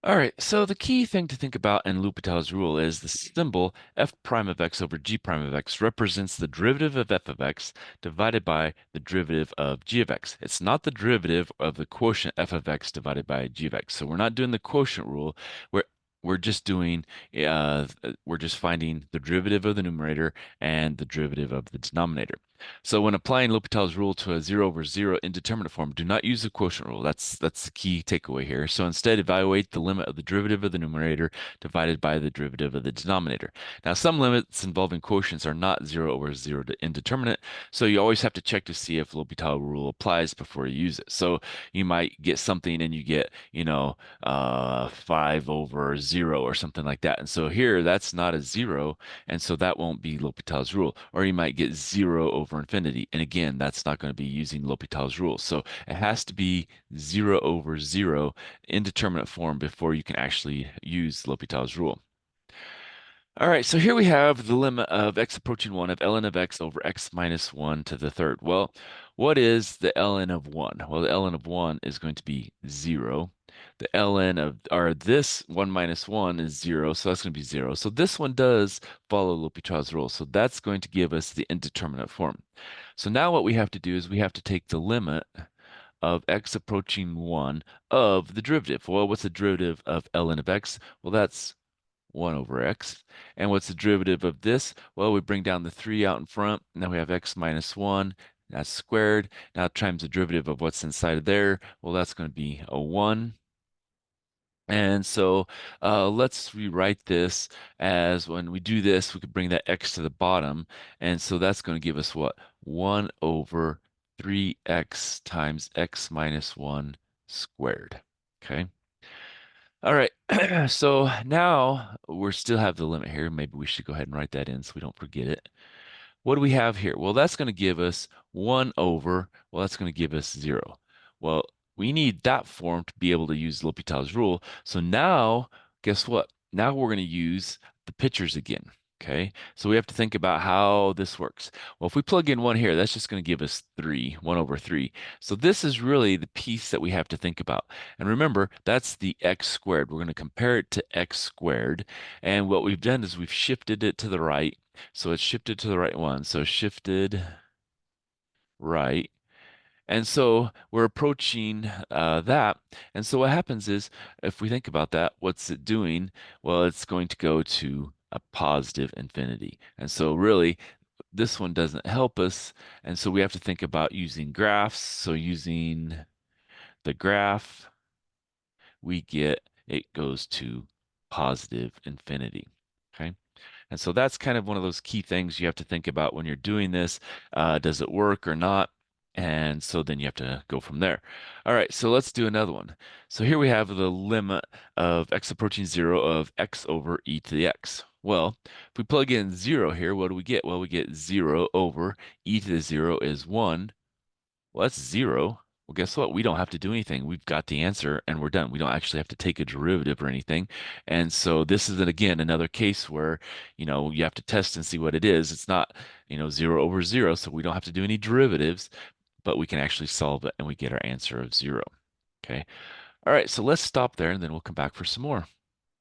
All right, so the key thing to think about in L'Hopital's rule is the symbol f prime of x over g prime of x represents the derivative of f of x divided by the derivative of g of x. It's not the derivative of the quotient f of x divided by g of x. So we're not doing the quotient rule. We're we're just doing we're just finding the derivative of the numerator and the derivative of the denominator. So when applying L'Hopital's rule to a 0 over 0 indeterminate form, do not use the quotient rule. That's the key takeaway here. So instead, evaluate the limit of the derivative of the numerator divided by the derivative of the denominator. Now, some limits involving quotients are not 0 over 0 to indeterminate, so you always have to check to see if L'Hopital rule applies before you use it. So you might get something and you get, 5 over 0 or something like that. And so here, that's not a 0, and so that won't be L'Hopital's rule. Or you might get 0 over infinity. And again, that's not going to be using L'Hopital's rule. So it has to be 0 over 0 indeterminate form before you can actually use L'Hopital's rule. All right, so here we have the limit of x approaching 1 of ln of x over x minus 1 to the third. Well, what is the ln of 1? Well, the ln of 1 is going to be 0. The ln of, or this 1 minus 1 is 0, so that's going to be 0. So this one does follow L'Hopital's rule, so that's going to give us the indeterminate form. So now what we have to do is we have to take the limit of x approaching 1 of the derivative. Well, what's the derivative of ln of x? Well, that's 1 over x. And what's the derivative of this? Well, we bring down the 3 out in front. Now we have x minus 1. That's squared. Now times the derivative of what's inside of there. Well, that's going to be a 1. And so let's rewrite this as when we do this, we could bring that x to the bottom. And so that's going to give us what? 1 over 3x times x minus 1 squared. Okay. All right, so now we still have the limit here. Maybe we should go ahead and write that in so we don't forget it. What do we have here? Well, that's going to give us 1 over, well, that's going to give us 0. Well, we need that form to be able to use L'Hopital's rule. So now, guess what? Now we're going to use the pictures again. Okay, so we have to think about how this works. Well, if we plug in 1 here, that's just going to give us 3, 1 over 3. So this is really the piece that we have to think about. And remember, that's the x squared. We're going to compare it to x squared. And what we've done is we've shifted it to the right. So it's shifted to the right one. So shifted right. And so we're approaching that. And so what happens is, if we think about that, what's it doing? Well, it's going to go to a positive infinity. And so really, this one doesn't help us. And so we have to think about using graphs. So using the graph, we get it goes to positive infinity. Okay. And so that's kind of one of those key things you have to think about when you're doing this. Does it work or not? And so then you have to go from there. All right, so let's do another one. So here we have the limit of x approaching 0 of x over e to the x. Well, if we plug in 0 here, what do we get? Well, we get 0 over e to the 0 is 1. Well, that's 0. Well, guess what? We don't have to do anything. We've got the answer and we're done. We don't actually have to take a derivative or anything. And so this is, again, another case where, you have to test and see what it is. It's not, 0 over 0, so we don't have to do any derivatives, but we can actually solve it and we get our answer of 0. Okay. All right, so let's stop there and then we'll come back for some more.